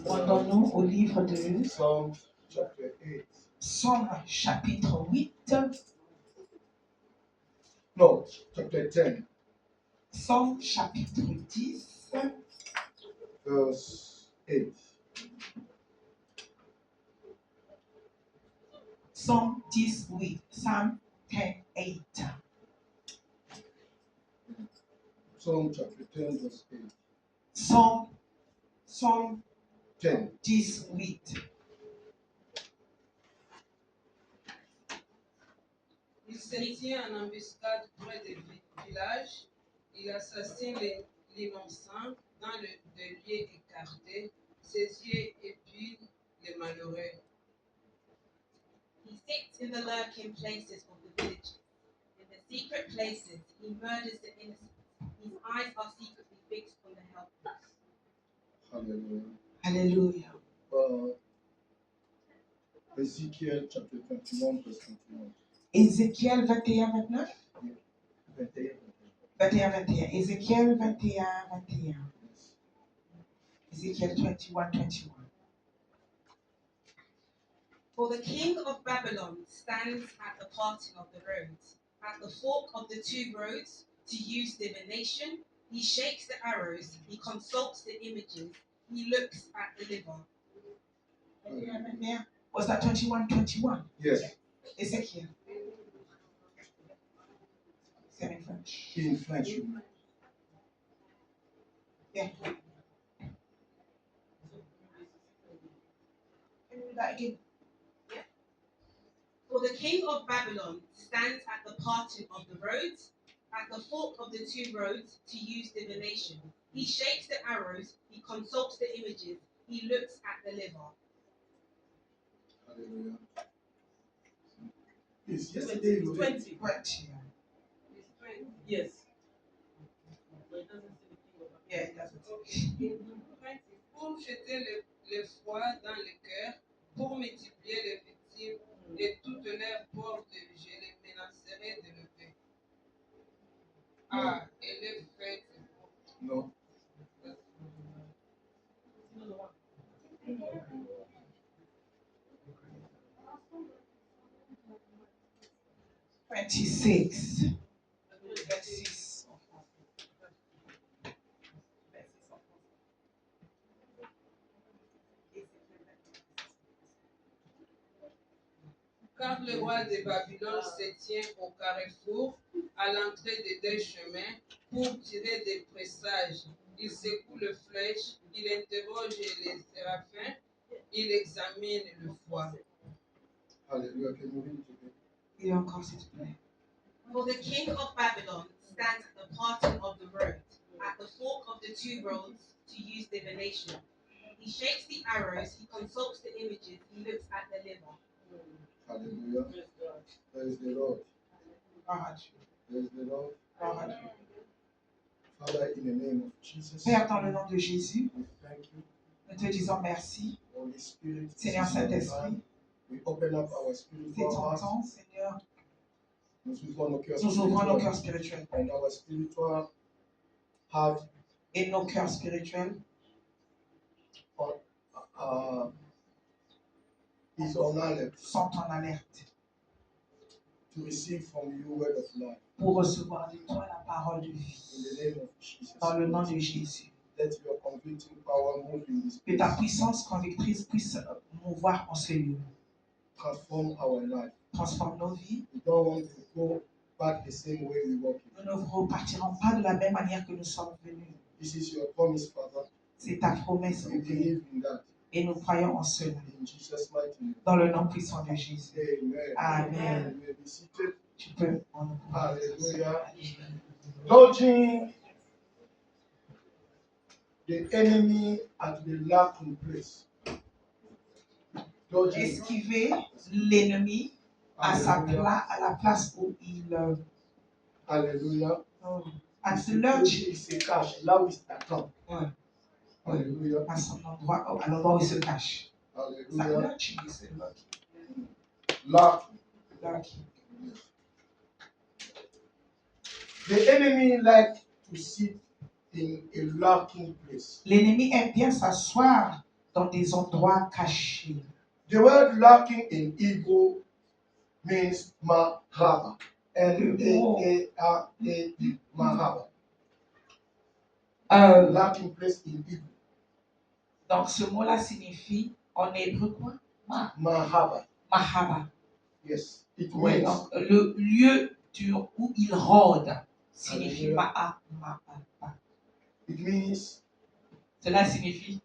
Rendons-nous au livre de Psalm chapter 8. Psaume chapitre 8. No, chapter 10, Psaume chapitre 10, verse 8. Psaume 10, 8. Psalm 10, 8. Psalm chapter 10, verse 8. Psaume 10. 10, 8. Il se tient en embuscade près des villages. Il assassine l'innocent dans des lieux écartés. Ses yeux épient les malheureux. He sits in the lurking places of the villages. In the secret places, he murders the innocent. His eyes are secretly fixed on the helpless. Hallelujah. Alléluia. Ezekiel chapter 21, verse 21. Ézéchiel 21, 29. 21. 21, 21. Ézéchiel 21, 21. Ezekiel 21, 21. For the king of Babylon stands at the parting of the roads, at the fork of the two roads, to use divination. He shakes the arrows, he consults the images, he looks at the liver. Was that 21, 21? Yes, Ezekiel. C'est in French. in French. Yeah. Can you do that again? For the king of Babylon stands at the parting of the roads, at the fork of the two roads, to use divination. He shakes the arrows, he consults the images, he looks at the liver. Hallelujah. Yes, yesterday you read 20. 20. Yes. Yeah, it doesn't. Pour jeter le froid dans le cœur, pour multiplier les victimes et toutes leurs portes, je les menacerai de lever. Ah, et les fêtes. No. 26. 26. Car le roi de Babylone se tient au carrefour, à l'entrée des deux chemins, pour tirer des présages. Il secoue le flèche, il interroge les séraphins, il examine le foie. Hallelujah. Can you read it again? Il est encore, s'il te plaît. For the king of Babylon stands at the parting of the roads, at the fork of the two roads, to use divination. He shakes the arrows, he consults the images, he looks at the liver. Hallelujah. Praise the Lord. Gloire à Dieu. Praise the Lord. Gloire à Dieu. Father, in the name of Jesus, Père, dans le nom de Jésus, we thank you. nous te disons merci. Holy Spirit, Seigneur Saint-Esprit, we open up our c'est spiritual ton heart. temps, Seigneur. Nous ouvrons nos cœurs Nous ouvrons nos cœurs spirituels. spirituels. And our spiritual heart Et nos cœurs spirituels is on alert sont en alerte to receive from you word of life. pour recevoir de toi la parole de In vie. the name of Jesus. Dans le nom de Jésus. Let your convicting power move in this Que ta place. puissance convictrice puisse mouvoir en ce lieu. Transform our life. Transforme nos vies. We don't want to go back the same way we walk. Nous ne repartirons pas de la même manière que nous sommes venus. This is your promise, Father. C'est ta promesse, We ô Père. believe in that. Et nous croyons en cela. In Jesus' mighty name. Dans le nom puissant de Jésus. Amen. Amen. You may be seated. Tu peux en nous. Hallelujah. Dodging the enemy at the lacking place. Dodging. Esquiver l'ennemi à la place où il Alléluia. à Il se cache là où il s'attend. Ouais. Alléluia. à son endroit, à l'endroit où il se cache. Ça Alléluia. lurch, c'est Lacking. lurking. The enemy likes to sit in a lacking place. L'ennemi aime bien s'asseoir dans des endroits cachés. The word lacking in Hebrew means mahaba. L-A-A-R-A-B. Mahaba. Lacking place in Hebrew. Donc ce mot-là signifie en hébreu quoi? Mahaba. Mahaba. Yes. It Ouais, means donc le lieu où il rôde signifie Alléluia. Mahaba. It means Cela signifie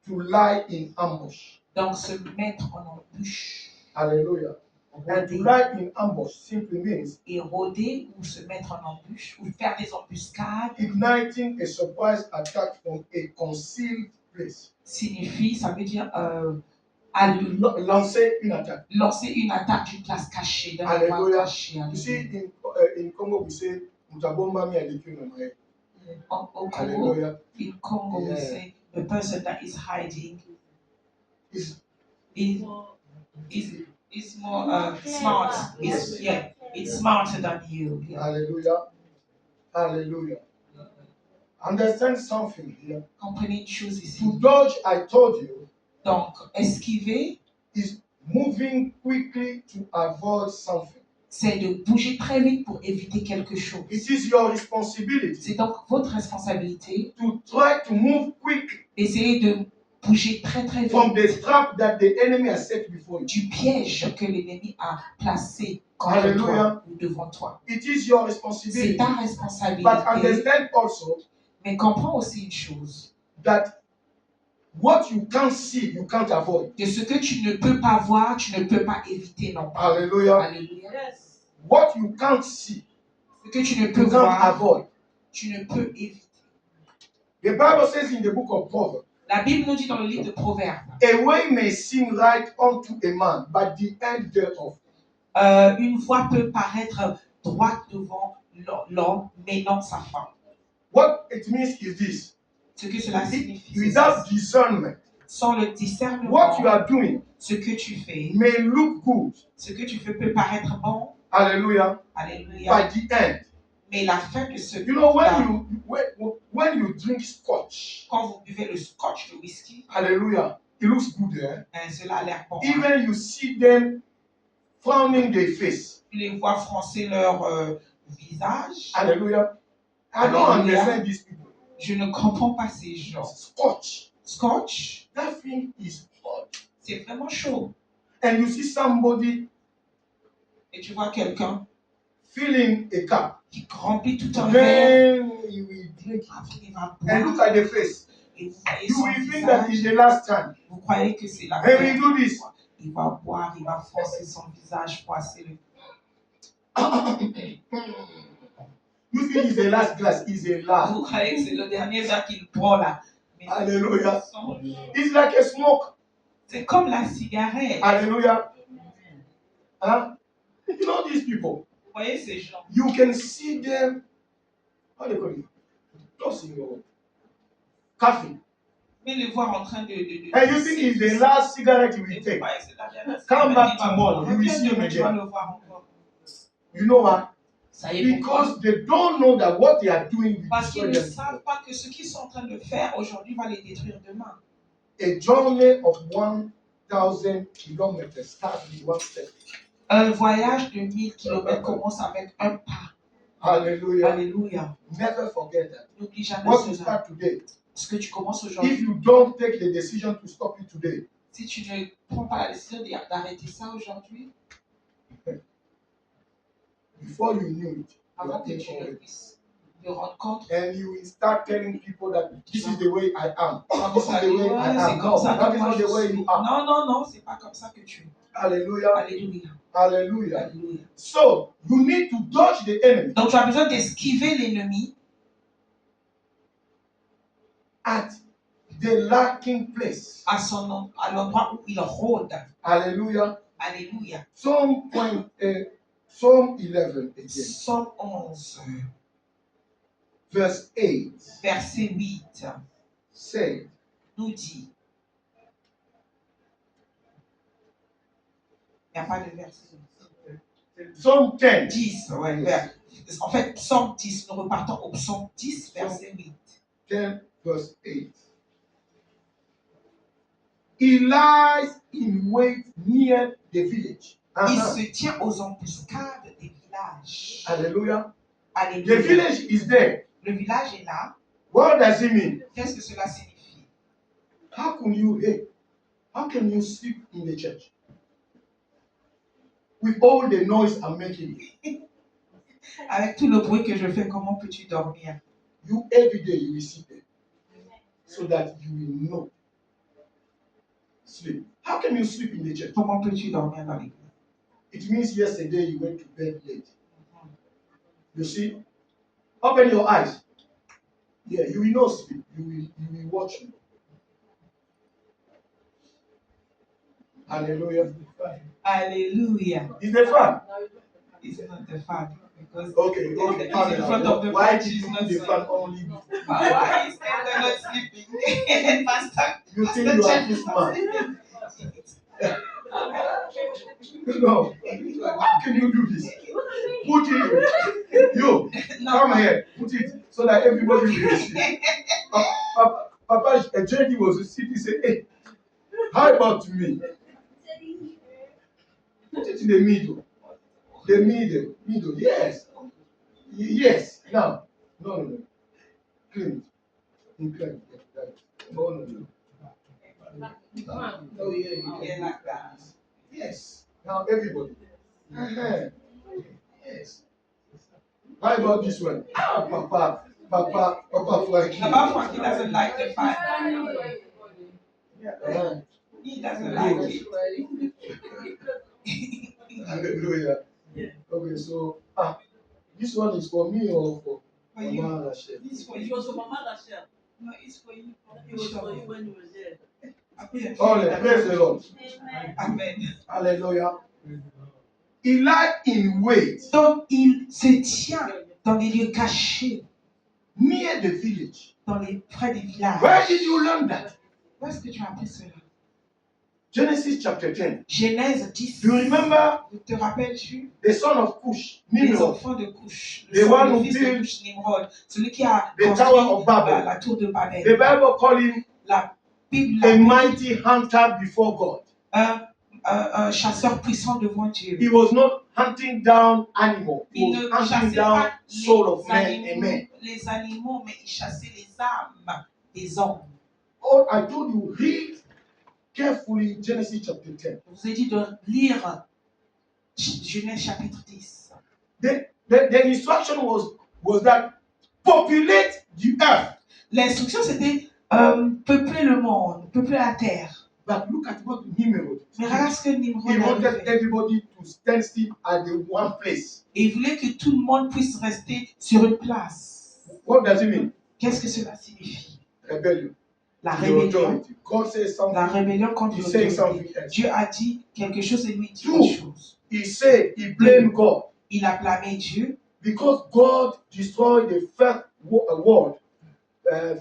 to lie in ambush. donc se mettre en embûche. Hallelujah. And to lie in ambush simply means Et rôder ou se mettre en embûche ou faire des embuscades igniting a surprise attack from a concealed place. signifie, ça veut dire Lancer une attaque. lancer une attaque d'une place cachée, d'un Alléluia. endroit caché. You see, in Congo, we say, Mutabomba mi alikyo na mae. Au Congo, Hallelujah. in Congo, we Yeah. say the person that is hiding Is is more smart. Is it's smarter than you. Yeah. Hallelujah. Hallelujah. Understand something here. Comprenez une chose ici. To dodge, I told you, Donc, esquiver, is moving quickly to avoid something. c'est de bouger très vite pour éviter quelque chose. It is your responsibility C'est donc votre responsabilité to try to move quick d'essayer de bouger très très from vite the trap that the enemy has set before you. du piège que l'ennemi a placé contre Alléluia. toi ou devant toi. It is your C'est responsibility. ta But responsabilité. understand also Mais comprends aussi une chose, that what you can't see, you can't avoid. que ce que tu ne peux pas voir, tu ne peux pas éviter non plus. Hallelujah. Alléluia. What you can't see, Ce que tu ne peux you can't voir, avoid. tu ne peux éviter. The Bible says in the book of Proverbs, La Bible nous dit dans le livre de Proverbes, a way may seem right unto a man, but the end thereof. une voie peut paraître droite devant l'homme, mais non sa fin. What it means is this. Ce que cela signifie, c'est Without ceci. discernment, Sans le discernement, what you are doing ce que tu fais, may look good. ce que tu fais peut paraître bon, Hallelujah. alléluia, By the end. mais la fin de ce You know, là, when you drink scotch, quand vous buvez le scotch, le whisky, hallelujah, it looks good there. cela a l'air bon. Even you see them frowning their face. Tu les vois froncer leur visage. Hallelujah. I don't Hallelujah. understand these people. Je ne comprends pas ces gens. Scotch. Scotch, That thing is hot. c'est vraiment chaud. And you see somebody Et tu vois quelqu'un filling a cup. qui remplit tout un verre. Then he will drink it. Après, il va And look boire. at the face. Et vous voyez You son will think that visage. is the last time. Vous croyez que c'est la And we dernière do this. fois. Il va boire, il va froncer son visage, froisser le. You think it's the last glass, it's a lie. Vous croyez que c'est le dernier verre qu'il prend là. Mais Hallelujah. It's like a smoke. c'est comme la cigarette. Hallelujah. Huh? You know these people. Vous voyez ces gens. You can see them. How do you call it? Just in your coffee. Mais les voir en train de And you think it's the last cigarette you Et will vous take. croyez que c'est la dernière Come cigarette back qu'il va tomorrow, prendre. you will Reviens see him demain, tu vas again. le voir encore. You know why? Ça y est, pourquoi? Because they don't know that what they are doing will Parce qu'ils destroy ne them. savent pas que ce qu'ils sont en train de faire aujourd'hui va les détruire demain. A journey of 1,000 kilometers starts with one step. Un voyage de 1000 km commence avec un pas. Hallelujah. Alléluia. Never forget that. N'oublie jamais What you cela. start today, Ce que tu commences if aujourd'hui, you don't take the decision to stop it today, si tu ne prends pas la décision d'arrêter ça aujourd'hui, before you knew it, you avant are que in tu ne already. puisses te rendre compte, And you will start telling people that this is the way I am. quand This on is va the dire, way I ouais, c'est am. comme No, ça that que is moi not je the way suis. you are. Non, non, non, c'est pas comme ça que tu es. Hallelujah. Alléluia. Hallelujah. Alléluia. So you need to dodge the enemy Donc tu as besoin d'esquiver l'ennemi at the lacking place. à l'endroit où il rôde. Hallelujah. Alléluia. Psalm 11 again, Psaume 11, verse 8 verset 8, said, nous dit, il n'y a pas de verset. Psalm 10, 10, ouais, en fait, psaume 10, nous repartons au psaume 10, verset 8. 10 verse 8. He lies in wait near the village. Il se tient aux embuscades des villages. Hallelujah. The Alléluia. village is there. Le village est là. What does it mean? Qu'est-ce que cela signifie? How can you sleep in the church with all the noise I'm making? Avec tout le bruit que je fais, comment peux-tu dormir? You every day you will sit there so that you will know. Sleep. How can you sleep in the church? Comment peux-tu dormir dans l'église? It means yesterday you went to bed late. You see? Open your eyes. Yeah, you will not sleep. You will watch me. Hallelujah. Alléluia. Is the fan? It's not the fan. Because Okay. It's in front of the Why fan, did she's you not put the sleeping. fan only? why is they're not sleeping? Pastor, You Pastor think you are Jack too is not smart? sleeping. No. How can you do this? Put it. You come here. Put it so that everybody will see. Papa JD was sitting. Say, hey, how about me? Put it in the middle. The middle. Yes. Yes. Now. No. Clean it. Clean it. No. Oh yeah. Yeah, like that. Yes. Now everybody. Yes. How about this one? Papa Frankie. Papa Frankie doesn't like the fan. He doesn't like it. Hallelujah. Okay, so this one is for me or for For you. Mama Rachel? This for It you. was for Mama Rachel. No, it's for you. It was for you when you were there. Praise the Lord. Amen. Hallelujah. He lied in wait Donc, il se tient dans les lieux cachés, near the village. près des villages. Where did you learn that? Où est-ce que tu as appris cela? Genesis chapter 10. Genèse 10. Do you remember Te rappelles-tu? the son of Cush, Les Nimrod, enfants de Cush. The one who fils de built Cush, Nimrod. Celui qui a the construit Tower of Babel? la tour de Babel. The Bible called him La Bible a l'appelle mighty hunter before God. un chasseur puissant devant Dieu. He was not hunting down animals. He Il was ne hunting chassait down pas soul of man. Amen. les animaux, mais il chassait les âmes des hommes. Oh, I told you, read carefully Genesis chapter 10. Je vous ai dit de lire Genèse chapitre 10. The instruction was that populate the earth. L'instruction c'était peupler le monde, peupler la terre. But look at what Nimrod Mais regarde ce que Nimrod He a wanted fait. everybody to stand still at the one place. Et il voulait que tout le monde puisse rester sur une place. What does it mean? Qu'est-ce que cela signifie? Rebellion. La The rébellion. authority. God says La something. rébellion contre He says l'autorité. something else. Dieu a dit quelque chose et lui dit Two. autre chose. He said he blamed God Il a blâmé Dieu because God destroyed the first world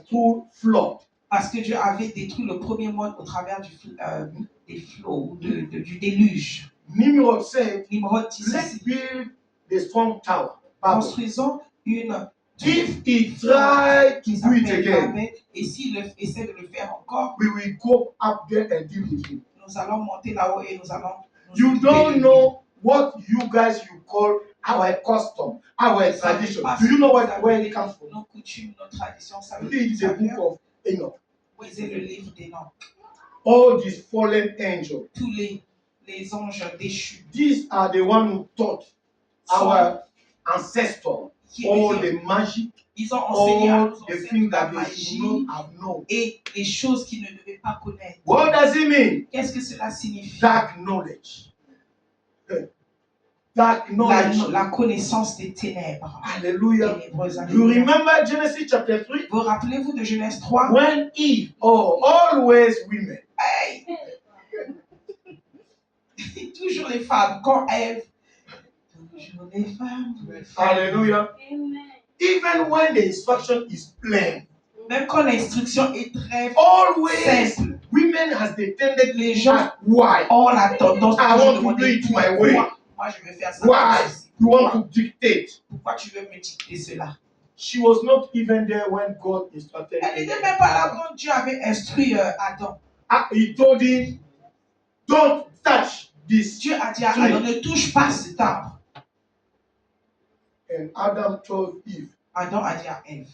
through flood. parce que Dieu avait détruit le premier monde au travers des flots, du déluge. Nimrod said, Nimrod dit let's ceci. build the strong tower. Babel. Construisons une If he tried to qui do it s'appelle again, Babel, et s'il essaie de le faire encore, we will go up there and deal with him. nous allons monter là-haut et nous allons nous You occuper de don't lui. know what you guys you call our custom, our tradition. Do you know where it comes from? Nos coutumes, nos traditions, ça veut Read dire the book of Enoch. lisez le livre des noms. All these fallen angels. Tous les anges déchus These are the ones who taught our ancestors qui all the magic, ils ont enseigné à all nos the ancêtres things la that they should magie not have known. et les choses qu'ils ne devaient pas connaître. What does it mean? Qu'est-ce que cela signifie? Dark knowledge. Dark knowledge. La connaissance des ténèbres. Hallelujah. Ténébreuses, You alléluia. remember Genesis chapter 3? Vous rappelez-vous de Genèse 3? When Eve, always women. Hey! Toujours les femmes. Quand Ève, toujours les femmes. Hallelujah. Even when the instruction is plain, Même quand l'instruction est très always simple, women has the tendency les to gens ask why. ont la tendance I de want to demander do it my way. pourquoi moi je vais faire ça. Why? comme ceci. You want to dictate. Pourquoi tu veux me dicter cela? She was not even there when God instructed Elle n'était Adam. même pas là quand Dieu avait instruit Adam. he told him, don't touch this. Dieu a dit à Adam, ne touche pas cet arbre. And Adam told Eve, Adam a dit à Ève,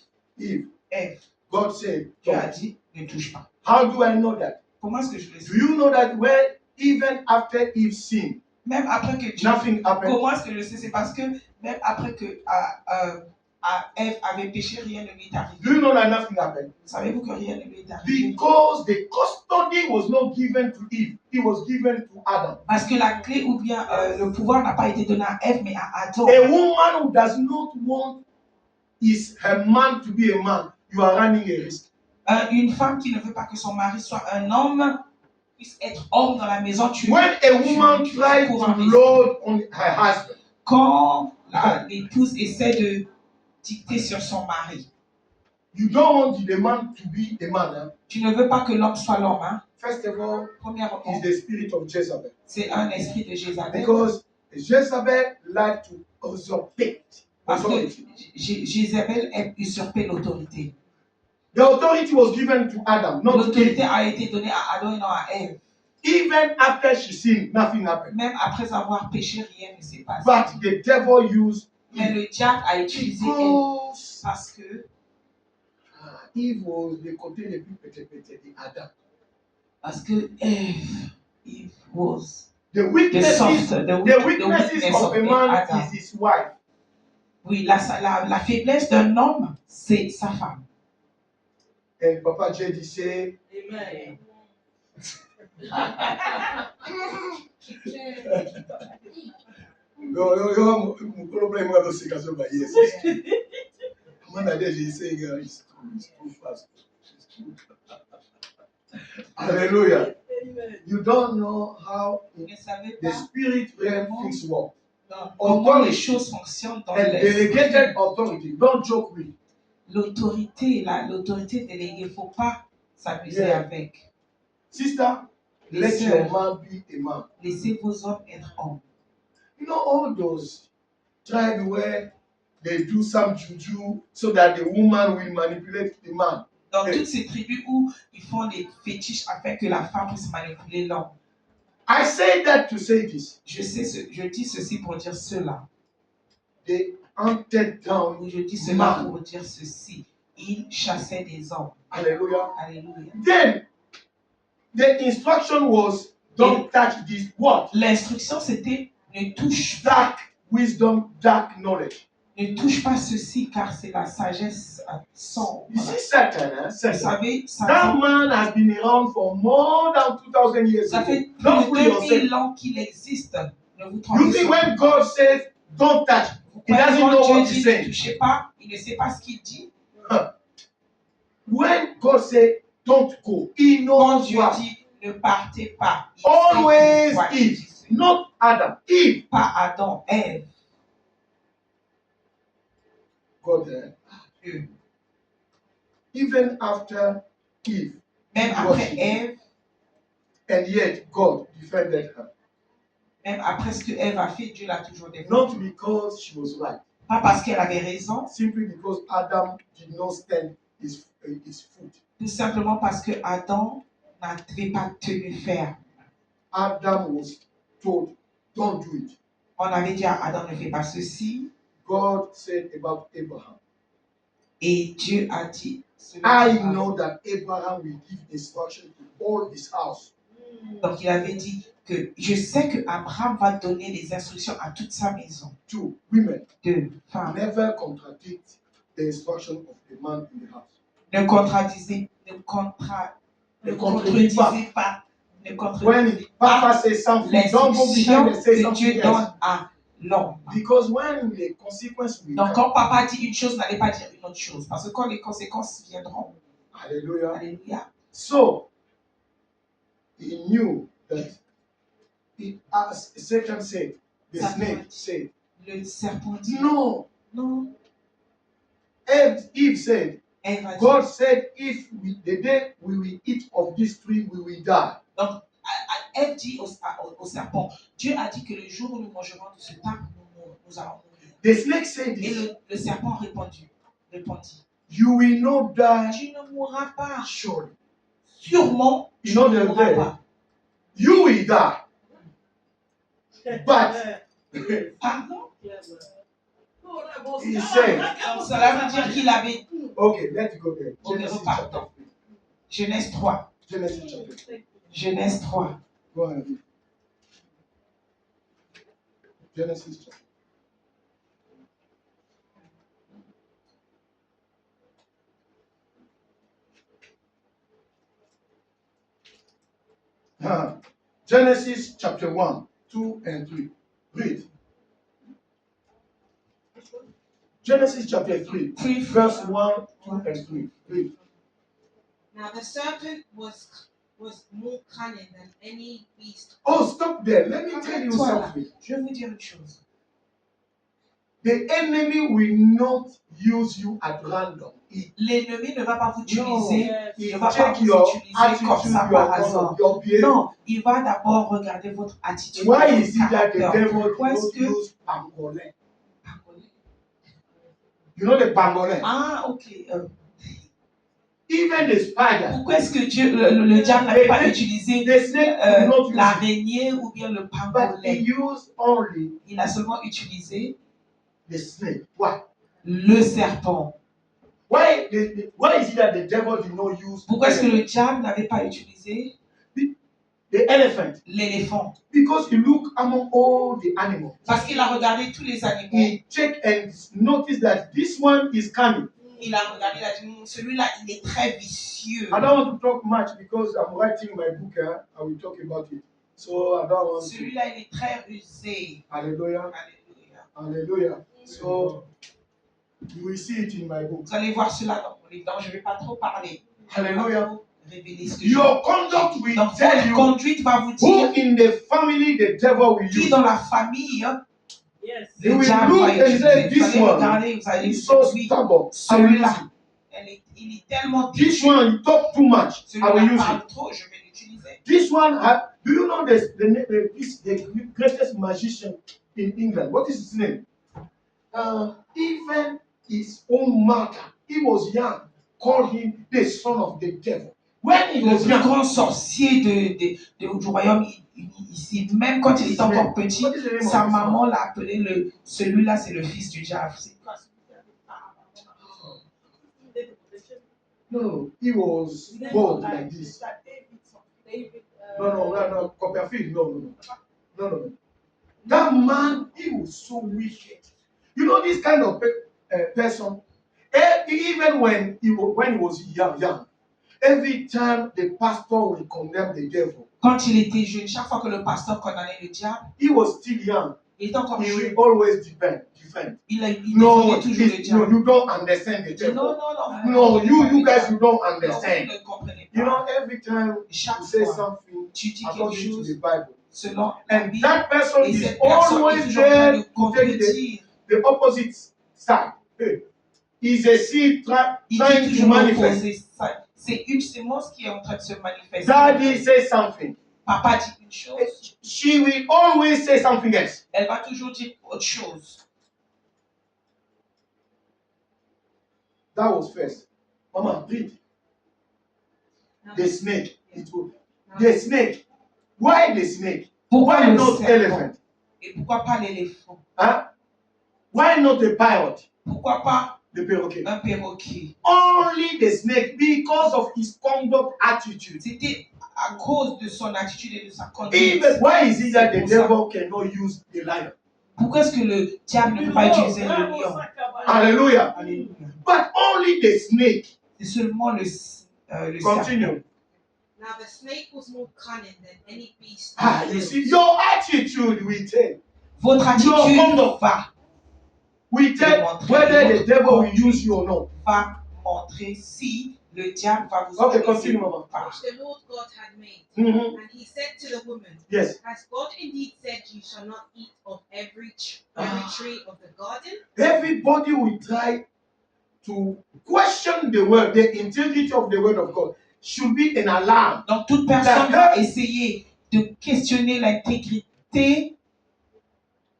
Eve, God said, Dieu a don't. dit, ne touche pas. How do I know that? Comment est-ce que je le sais? Do you know that when, even after Eve sinned, Même après que Dieu... nothing happened? Comment est-ce que je le sais? C'est parce que même après que Ève avait péché, rien ne lui est arrivé. Do you know that nothing happened? Savez-vous que rien ne lui est arrivé? Because the custody was not given to Eve, it was given to Adam. Parce que la clé ou bien le pouvoir n'a pas été donné à Ève, mais à Adam. A woman who does not want her man to be a man, you are running a risk. Une femme qui ne veut pas que son mari soit un homme, puisse être homme dans la maison, When a woman tries to load on her husband, quand l'épouse essaie de dicter sur son mari, you don't want the man to be a man. Hein? tu ne veux pas que l'homme soit l'homme. Hein? First of all, Premièrement, it's the spirit of Jezebel. c'est un esprit de Jézabel. Because Jezebel like to usurpate Parce que authority. Jézabel aime usurper l'autorité. The authority was given to Adam, not to L'autorité Eve. a été donnée à Adam et non à Ève. Even after she sinned, nothing happened. Même après avoir péché, rien ne s'est passé. But the devil used Mais le diable a utilisé Ève because parce que Eve was the côté le plus pété de Adam. Eve was The the weaknesses, soft, the weaknesses of a man Adam. is his wife. Oui, la faiblesse d'un homme, c'est sa femme. And Papa Jedi say, Amen. yo, problem with those things over yes. Man, that day she saying, it's too fast. It's too Hallelujah. Amen. You don't know how Vous ne savez the pas spirit realm things work. comment les choses fonctionnent dans And l'esprit. delegated authority. Don't joke with it. L'autorité déléguée, il ne faut pas s'amuser Yeah. avec. Sister, let your man be a man. Laissez vos hommes être hommes. You know all those tribes where they do some juju so that the woman will manipulate the man. Dans toutes ces tribus où ils font des fétiches afin que la femme puisse manipuler l'homme. I say that to say this. Je dis ceci pour dire cela. They hunted down. Ou je dis cela Man. pour dire ceci. Ils chassaient des hommes. Hallelujah. Alléluia. Then the instruction was don't touch this what? L'instruction c'était ne touche pas. Dark wisdom, dark knowledge. Ne touche pas ceci car c'est la sagesse sombre. You see Satan, Vous Satan. savez, That man has been around for more than 2,000 years ça ago. fait plus Don't de fool yourself. 2000 ans qu'il existe. Ne vous You trompez think pas. when God says don't touch, he doesn't know Quand what Dieu he's dit ne saying. touchez pas, il ne sait pas ce qu'il dit. When God says don't go, he Quand knows Dieu what. dit ne partez pas, il Always sait quoi il Eve, dit. not Adam. Eve. Pas Adam, Ève. God, Dieu. even after Eve, Même après Ève, and yet God defended her. même après ce que Ève a fait, Dieu l'a toujours défendu. Not because she was right, Pas parce qu'elle avait raison, simply because Adam did not stand his foot. tout simplement parce que Adam n'avait pas tenu ferme. Adam was told, don't do it. On avait dit à Adam ne fais pas ceci, God said about Abraham, et Dieu a dit cela. I know that Abraham will give instruction to all his house. Donc il avait dit que je sais que Abraham va donner des instructions à toute sa maison. Two, women, Deux, femmes. never contradict the instruction of the man in the house. Ne contredisez pas. Ne When contredisez Papa pas says something, don't go l'instruction behind and say que something Dieu else. donne à l'homme. Because when the consequence will Donc come, quand papa dit une chose, n'allez pas dire une autre chose. Parce que quand les conséquences viendront, hallelujah. alléluia. So he knew that as Satan said, the snake said, Le serpent dit no. non. Eve said, Ève a dit, God said, if the day we will eat of this tree, we will die. donc Ève dit au serpent, Dieu a dit que le jour où nous mangerons de ce arbre, nous allons mourir. The snake said Et this, le serpent répondit, you will not die tu ne mourras pas. surely. sûrement, You tu know ne the mourras day. pas. You will die. But Pardon? he said, Cela veut dire qu'il avait... okay, let's go there. Ok, Genesis repartons. chapter 3. Genèse 3. Genesis chapter 3. Genèse 3. Go ahead. Genesis chapter. Genesis chapter 1, 2, and 3. Read. Genesis chapter 3, verse 1, 2, and 3. Read. Now the serpent was more cunning than any beast. Oh, stop there. Let me tell you Toi, là, something. je vais vous dire une chose. The enemy will not use you at random. L'ennemi ne va pas vous utiliser, il He ne va pas check vous your utiliser comme attitude, ça par hasard. your behavior. Non, il va d'abord regarder votre attitude. Why votre is it that the caractère. devil Pourquoi does est-ce not que... use pangolin? You know the pangolin? Ah, ok. Even the spider, Pourquoi est-ce que Dieu, le diable n'avait pas utilisé the snake could not use it, l'araignée ou bien le but he pangolin? used only Il a seulement utilisé the snake. Why? le serpent. Why is it that the devil did not use Pourquoi est-ce que le diable n'avait pas utilisé the elephant? l'éléphant? Because he looked among all the animals. Parce qu'il a regardé tous les animaux. He checked and noticed that this one is cunning. Il a regardé, il a dit, celui-là, il est très vicieux. I don't want to talk much because I'm writing my book. I will talk about it. So I don't want to. Celui-là, il est très rusé. Hallelujah. Alléluia. Hallelujah. So you will see it in my book. Vous allez voir cela dans mon livre. Donc, je ne vais pas trop parler. Hallelujah. Révéler ce que Your conduct will Donc, tell votre you conduite va vous who dire in the family the devil will qui use. dans la famille Yes. You le will diable look va and say, utiliser. Vous this allez one regarder, vous allez He's so oui, stubborn. I will use celui-là, him. il est tellement This one, you talk too much. I will celui-là use parle him. trop, je vais l'utiliser. This one, do you know the greatest magician in England? What is his name? Even his own mother, he was young, called him the son of the devil. When he Le was plus young, grand sorcier du royaume ici, même quand il était encore petit, what is the name sa of his maman l'a appelé celui-là, c'est le fils du diable. C'est quoi? No, he was bold like this. No, Copperfield, no. That man, he was so wicked. You know this kind of person, even when he was young, every time the pastor will condemn the devil, Quand il était jeune, chaque fois que le pasteur condamnait le diable, he was still young. il était encore He jeune. will always defend. Il No, défendait toujours le no, diable. you don't understand the Il dit, non, devil. non, vous No, ne you comprenez pas guys, le you don't diable. Non, vous understand. ne comprenez You pas. know, every time Chaque you say fois, something tu dis quelque according to chose the Bible, selon la and Bible, that person et is cette personne est always toujours en train there de to take contredire. the opposite side. Hey, is a seed Il trying dit to toujours manifest. l'opposé. C'est une semence qui est en train de se manifester. Daddy says something. Papa dit une chose, She will always say something else. elle va toujours dire autre chose. That was first. Mama, read. The snake. The snake. Why the snake? Pourquoi Why le not serpent? elephant? Et pourquoi pas l'éléphant? Huh? Why not the parrot? Pourquoi pas The perroquet. un perroquet? Only the snake because of his conduct attitude. C'était à cause de son attitude et de sa conduite. Even why is it that the C'est pour ça. devil cannot use the lion? Pourquoi est-ce que le diable ne peut pas utiliser le lion? Hallelujah. Alléluia. But only the snake. C'est seulement le Continue. serpent. Now the snake was more cunning than any beast. You see, your attitude will tell. Votre attitude conduct. We tell whether the devil will use you or not. va montrer si le diable va vous Okay, utiliser continue, ou Mama. pas. Which the Lord God had made. Mm-hmm. And he said to the woman, Yes. Has God indeed said you shall not eat of every tree of the garden? Everybody will try to question the word, the integrity of the word of God. Should be an alarm. Donc toute personne va essayer de questionner l'intégrité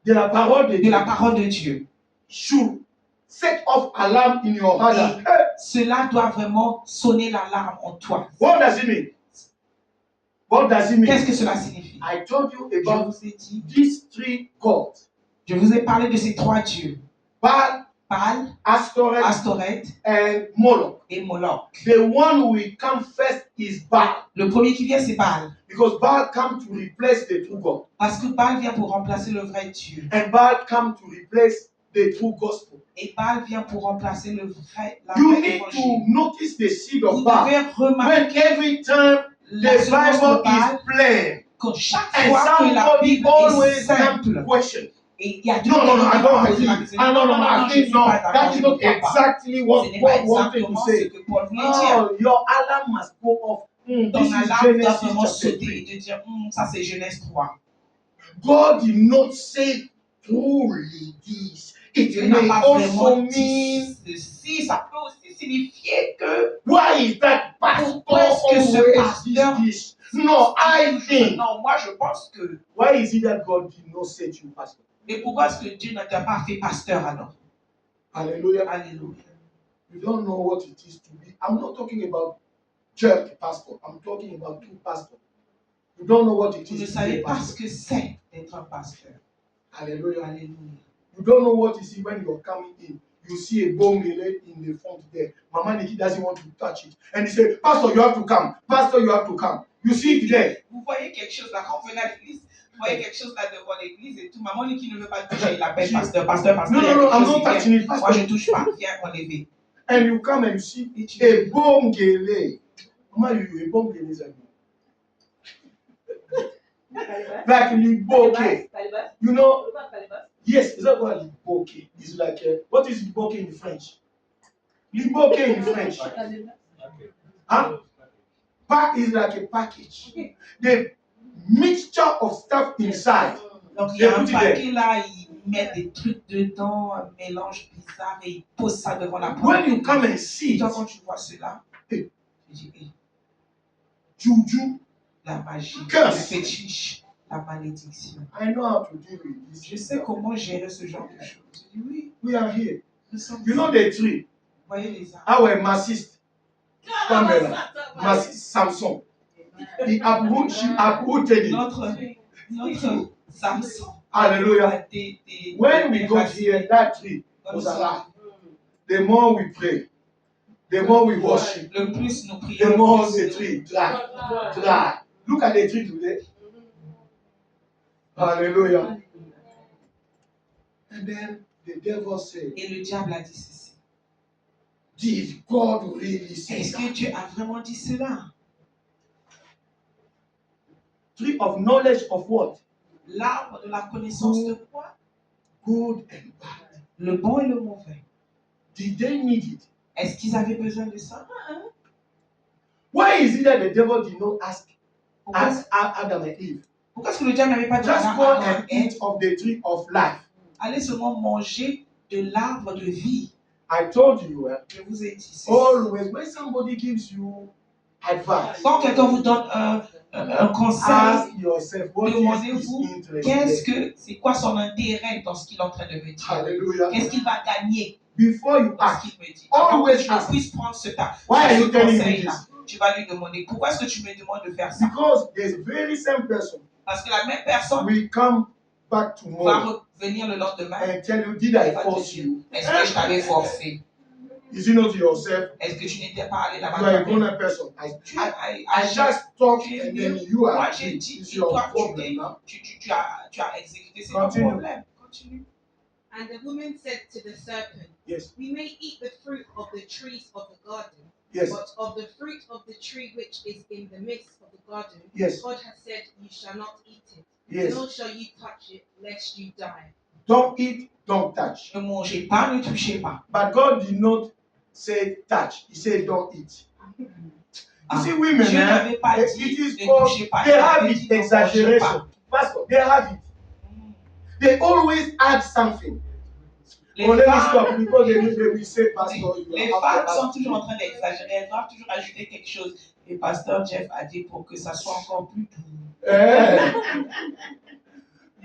De la parole de de Dieu. la parole de Dieu. Should set off alarm in your heart. Et cela doit vraiment sonner l'alarme en toi. What does it mean? What does it mean? Qu'est-ce que cela signifie? I told you Je about vous ai dit, these three gods. je vous ai parlé de ces trois dieux, Baal, Baal, Astoret, Astoret and Moloch. et Moloch. The one who will come first is Baal. Le premier qui vient, c'est Baal. Because Baal comes to replace the true God. Parce que Baal vient pour remplacer le vrai Dieu. And Baal comes to replace the true gospel. Et Baal vient pour remplacer la You vraie need évangile. to notice the seed Vous of Baal. devez When remarquer every time la the semence Bible de Baal, is plain, que chaque and fois que la somebody Bible est always come simple, to question. et il y a No, no, no, I don't poser agree. la question. I je think suis no, pas d'accord, that je is ne not crois pas. exactly what Ce n'est pas God wanted to exactement ce say. que Paul voulait dire. No, your alarm must go off. This Ton is alarme doit Genesis vraiment chapter sauter 3. et te dire, ça c'est Genèse 3. God did not say truly this. It Dieu n'a may pas also vraiment mean, dit ceci, ça peut aussi signifier que why is that pastor pourquoi est-ce que ce always pasteur this? No, I think. Non, moi je pense que. Why is it that God did not say to you, pastor? Et pourquoi est-ce que Dieu ne t'a pas fait pasteur alors? Hallelujah. Alléluia. You don't know what it is to be. I'm not talking about church pastor. I'm talking about true pastor. You don't know what it Vous ne is to be savez a pas ce pastor. que c'est d'être un pasteur. Hallelujah. Alléluia. You don't know what it is when you're coming in. You see a bone lay in the front there. Mama Nikki doesn't want to touch it. And he said, Pastor, you have to come. Pastor, you have to come. You see it there. Vous voyez quelque chose là, quand vous venez à l'église, vous voyez quelque chose là devant l'église et tout. Maman qui ne veut pas toucher, il appelle pasteur, pasteur, pasteur. No, il y a no, no, quelque I'm chose, not il vient. touching it. Moi Pastor. je ne touche pas, viens enlever. And you come and you see Et tu a bone lay. Mama, you a bone lay. Like liboke. You know, yes, is that what liboke is like? What is liboke in French? Liboke in French. Huh? Pack is like a package. The mixture of stuff inside. Donc il y a They un put it there. paquet là, ils mettent des trucs dedans, un mélange bizarre et ils posent ça devant la porte. When you come and see Toi it, quand tu vois cela, Hey. tu dis, hey, juju, la magie, le Curse. fétiche, la malédiction. I know how to deal with this. Je sais comment gérer ce genre de choses. Je dis oui, We are here. nous sommes You know the tree. vous voyez les arbres. Our massist, Pamela, massist Samson. He uprooted it. Notre Samson Hallelujah. a des When we got here, that tree was alive. The more we pray, the more we worship, le plus nous prions, the more le plus the tree dry. Look at the tree today. Hallelujah. And then the devil said, Et le diable a dit ceci. did God really say Est-ce que that? Dieu a vraiment dit cela? Tree of knowledge of what? L'arbre de la connaissance de quoi? Good and bad. Le bon et le mauvais. Did they need it? Est-ce qu'ils avaient besoin de ça? Why is it that the devil did not ask Pourquoi, Adam and Eve? pourquoi est-ce que le diable n'avait pas dit Just à go Adam and et eat of the tree of life. allez seulement manger de l'arbre de vie? I told you, Je vous ai dit ceci. always when somebody gives you advice, Quand quelqu'un vous donne un conseil, ask yourself what is demandez-vous his interest. qu'est-ce there. que c'est quoi son intérêt dans ce qu'il est en train de me dire? Hallelujah. Qu'est-ce qu'il va gagner Before you dans ce ask, qu'il me dit? Avant que always tu ask. puisses prendre ce Why are you telling me conseil-là, this? tu vas lui demander pourquoi est-ce que tu me demandes de faire ça? Because there's very same person Parce que la même personne will come back va tomorrow revenir le lendemain and tell you, did et I va te force dire, you? est-ce que je t'avais forcé? Is it not yourself? Est-ce que tu n'étais pas allé You are a là-bas? grown person. I I just talk tu es and mieux. then you Moi are. j'ai dit, It's et your toi problem now. tu as exécuté, c'est ton Continue. problème. Continue. And the woman said to the serpent, Yes. We may eat the fruit of the trees of the garden, Yes. but of the fruit of the tree which is in the midst of the garden, Yes. God has said, You shall not eat it, Yes. nor shall you touch it, lest you die. Don't eat, don't touch. Ne mangez pas, ne touchez pas. But God did not say touch. He said don't eat. You Ah, see, women, Dieu n'avait pas it dit is ne called, touchez pas. they Il have avait it dit ne mangez exaggeration. pas. Pastor, they have it. They always add something. Les Oh, let me femmes, stop because they will say, Pastor, you les have femmes to sont ask. toujours en train d'exagérer. Elles doivent toujours ajouter quelque chose. Et Pasteur Jeff a dit pour que ça soit encore plus doux. Eh.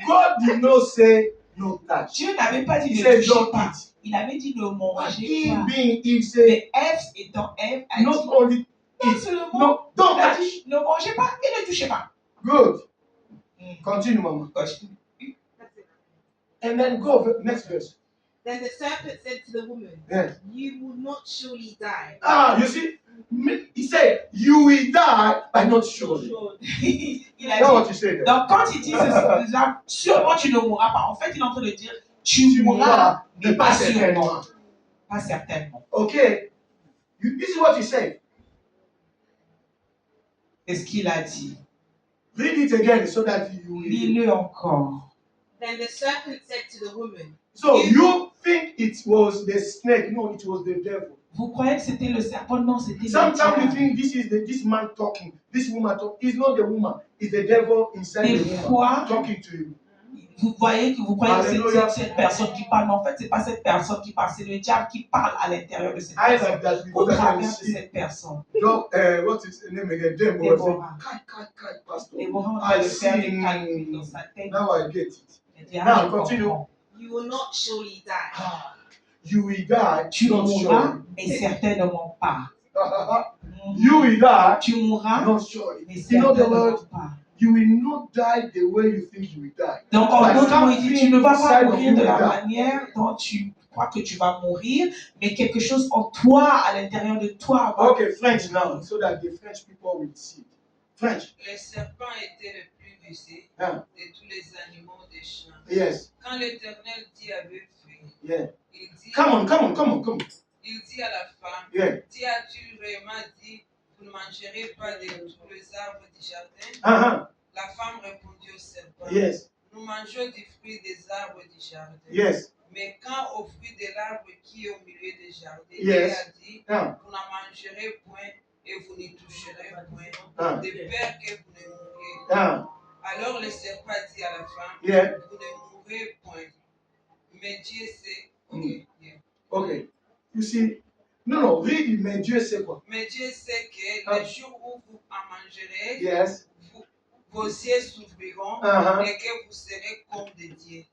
God did not say no touch. Dieu n'avait pas dit He ne said, touchez don't pas. eat. Il avait dit ne But mangez he pas. being Eve said, Mais Ève étant Ève a not dit only non eat, seulement no, don't il a touch. dit ne mangez pas et ne touchez pas. Good. Continue, Mama. Continue. That's it. And then go next verse. Then the serpent said to the woman, Yeah. You will not surely die. You see, he said, you will die, but not surely. Il a That's dit, what you said there. donc quand il dit ceci, là, sûrement tu ne mourras pas. En fait, il est en train de dire tu mourras, mais pas sûrement. Pas certainement. Okay. This is what he said. C'est ce qu'il a dit. Read it again so that you will. Lis-le encore. Then the serpent said to the woman, So you think it was the snake? No, it was the devil. Vous croyez que c'était le serpent? Non, c'était le Sometimes you diable. think this man talking, this woman talking. It's not the woman, it's the devil inside Des the woman fois, talking to you. vous croyez que Alléluia. c'est cette personne qui parle, mais en fait, c'est pas cette personne qui parle, c'est le diable qui parle à l'intérieur de cette I personne, like that au because I can travers de see. cette personne. What is the name again? Deborah. Déborah. Pastor. Déborah, on I va le faire des see. calculs dans sa tête. Now I get it. Il dit, Now, je continue. comprends. You will not surely die. You will die. Tu not mourras, surely. mais certainement pas. You will die. Tu mourras, Not surely. mais In other certainement words, pas. you will not die the way you think you will die. Donc, en But d'autres mots, il dit, tu ne vas pas something mourir de la inside of you manière dont tu crois que tu vas mourir, mais quelque chose en toi, à l'intérieur de toi, va. Okay, French now, so that the French people will see. French. Le serpent était le plus rusé Yeah. de tous les animaux des champs. Yes. Quand l'Éternel dit avec feu, Yeah. il dit, Come on. il dit à la femme, Yeah. as-tu vraiment dit, vous ne mangerez pas de tous les arbres du jardin? Uh-huh. La femme répondit au serpent, Yes. nous mangeons du fruit des arbres du jardin. Yes. Mais quand au fruit de l'arbre qui est au milieu des jardins, Yes. il a dit, Yeah. vous n'en mangerez point et vous n'y toucherez point, Ah. de peur que vous ne mouriez. Yeah. Alors le serpent dit à la femme, Yeah. vous ne mourrez point. Mais Dieu sait. Mm. Okay, yeah. Okay. You see, no, read it, mais Dieu sait quoi. Mais Dieu sait que Ah. le jour où vous en mangerez, Yes. vos yeux s'ouvriront Uh-huh. et que vous serez comme des dieux.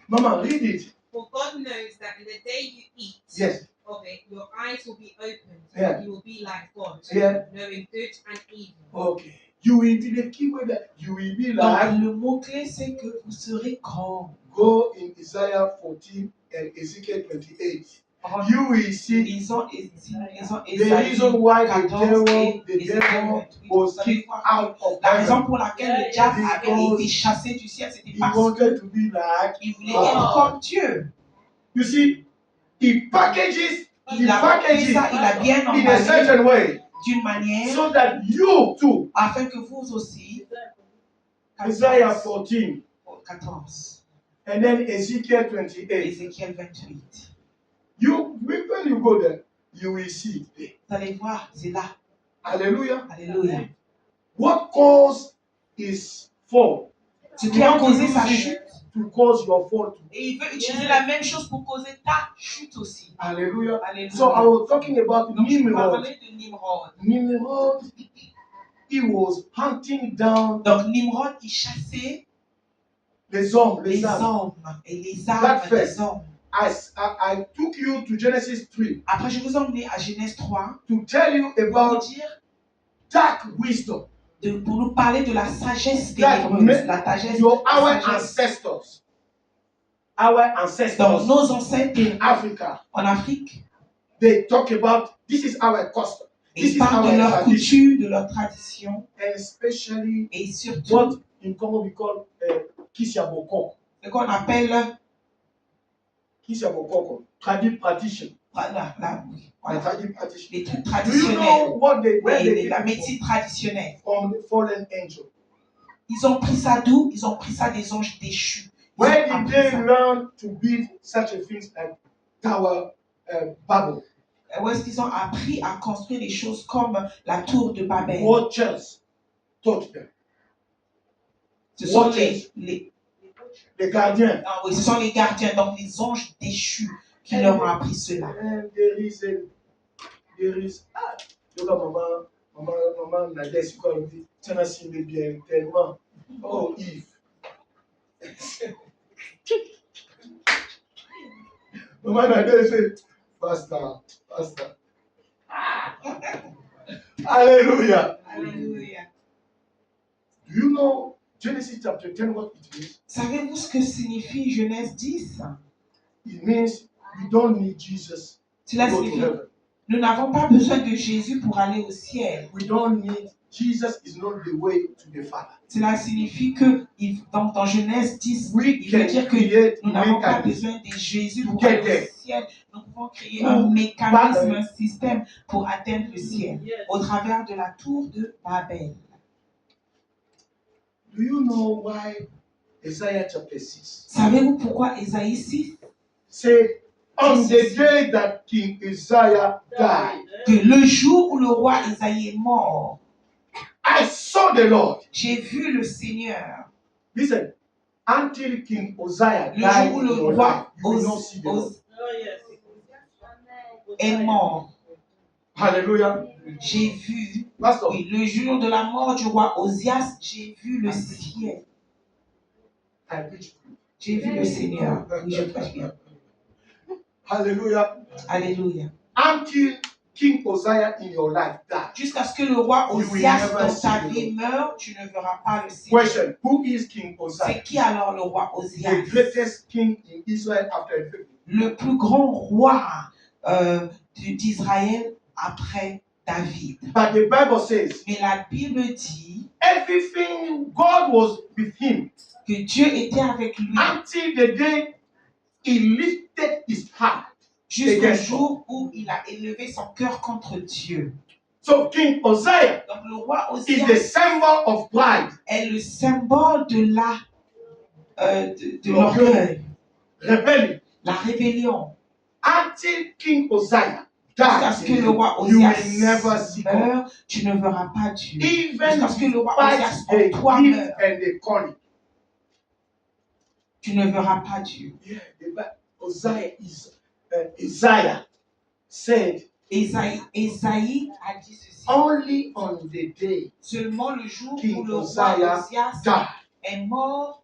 Mama, read it. For God knows that in the day you eat Yes. of it, your eyes will be opened, Yeah. and you will be like God, Yeah. knowing good and evil. Okay. You will be the keyword that you will be like. Donc, le mot-clé, c'est que vous serez comme. Go in Isaiah 14 and Ezekiel 28. You will see Lisons the Ésaïe reason why the 14 devil et Ézéchiel 28. was Vous allez kicked voir out of la raison heaven. pour laquelle le diable avait Because été chassé du ciel, c'était He parce wanted to be like qu'il voulait God. être comme Dieu. You see, he packages Il a fait ça, il a bien in a emballé certain way d'une manière so that you too, afin que vous aussi, Isaiah 14 14, and then Ezekiel 28. Ézéchiel 28. When you go there, you will see it. Vous allez voir, c'est là. Hallelujah. Alléluia. What caused his fall? Ce qui a causé sa chute. To cause your fall too. Et il veut utiliser la même chose pour causer ta chute aussi. Hallelujah. Alléluia. So I was talking about Donc, je Nimrod. parlais de Nimrod. Nimrod, he was hunting down Donc, Nimrod, il chassait les hommes, les les âmes. hommes et les That âmes first. des hommes. I took you to Genesis 3 Après, je vous ai emmené à Genèse 3 to tell you pour vous about dire, dark wisdom. pour nous parler de la sagesse That ténébreuse, la sagesse, Our la sagesse. ancestors. Our Donc, ancestors nos ancêtres in Africa, en Afrique, they talk about this is our custom. This ils is parlent de our leurs tradition. coutumes, de leurs traditions And especially et surtout what in Congo we call Kisiabokoko. ce qu'on appelle Kisiabokoko, traditional practitioner. voilà, voilà, Traditional practitioner. les trucs Do you traditionnels, know what where they la get it médecine traditionnelle. from the fallen angel? Ils ont pris ça d'où? Ils ont pris ça des anges déchus. Ils Where ont did appris they ça. learn to build such a things like Tower Babel? Où est-ce qu'ils ont appris à construire des choses comme la tour de Babel? Watchers taught them. Ce sont Watchers. les gardiens. ah oui, ce sont les gardiens, donc les anges déchus qui leur ont appris cela. And there is maman Nadès, quoi, elle dit, tiens, c'est bien tellement. Oh, Yves. No matter they say, Pastor. Hallelujah. Alléluia. Do you know Genesis chapter 10 what it means? Savez-vous ce que signifie Genèse 10? It means we don't need Jesus to Cela go to signifie heaven. nous n'avons pas besoin de Jésus pour aller au ciel. We don't need Jesus is not the way to the Father. Cela signifie que dans Genèse 10, We il veut can dire que create nous n'avons pas mechanism besoin de Jésus pour to get aller there. au ciel. Nous pouvons créer Pour un mécanisme, Babel. un système pour atteindre le ciel Yes. au travers de la tour de Babel. Do you know why Isaiah chapter 6 Savez-vous pourquoi Ésaïe 6 said, on the day that King Isaiah died, que le jour où le roi Ésaïe est mort, I saw the Lord. j'ai vu le Seigneur. Listen, until King Uzziah Le died jour où in le your life, roi you will not see the Lord. Oh, yes. est mort, Hallelujah. j'ai vu, Pastor, oui, le jour de la mort du roi Osias, j'ai vu le ciel. I preach. J'ai vu le Seigneur. Oui, je prêche bien. Hallelujah. Alléluia. Until King Uzziah in your life died. Jusqu'à ce que le roi You will Osias never dans see ta the vie Lord. meure, tu ne verras pas le Seigneur. Question, who is King Uzziah? C'est qui alors le roi Osias? The greatest king in Israel after David. Le plus grand roi d'Israël après David. But the Bible says, Mais la Bible dit everything, God was with him que Dieu était avec lui until the day he lifted his heart. jusqu'au against jour où il a élevé son cœur contre Dieu. So King Uzziah Donc le roi is the Osias symbol of pride, est le symbole de l'orgueil, rebellion. la rébellion. Until King Uzziah Jusqu'à ce que le died, roi you Osias will never see God. meure, tu ne verras pas Dieu. Even Jusqu'à ce que le roi Osias despite en toi the gift meure, and the calling. tu ne verras pas Dieu. Yeah, the Uzziah is Isaiah said Ésaïe a dit ceci. only on the day Seulement le jour King où le roi Uzziah Osias died, est mort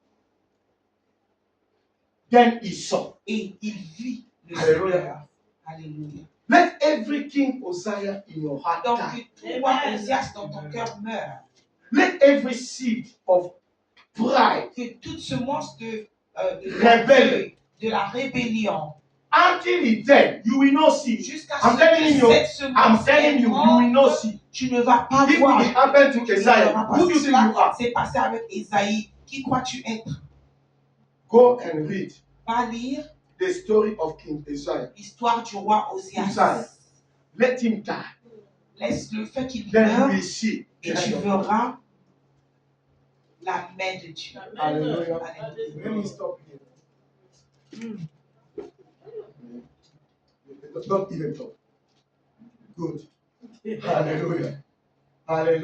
then he saw. et il vit le Alléluia. Seigneur. Alléluia. Let every King Uzziah in your heart Donc die. que tout roi Osias dans ton cœur meure. Let every seed of pride Que toute semence de Rébellion. de la rébellion, until he dead, you will not see. jusqu'à I'm ce telling que you, cette I'm semence telling est you, you will not morte, see. tu ne vas pas If voir. it happened to Tu ne Isaiah, verras pas. who do you think you Cela are? s'est passé avec Ésaïe. Qui crois-tu être? Go and read Va lire the story of King Isaiah. l'histoire du roi Osias. Uzziah. Let him die. Laisse le fait qu'il Then you meure will see. et tu verras la main de Dieu. Hallelujah. Alléluia. Let me stop here. Don't even talk. Good. Hallelujah. Hallelujah.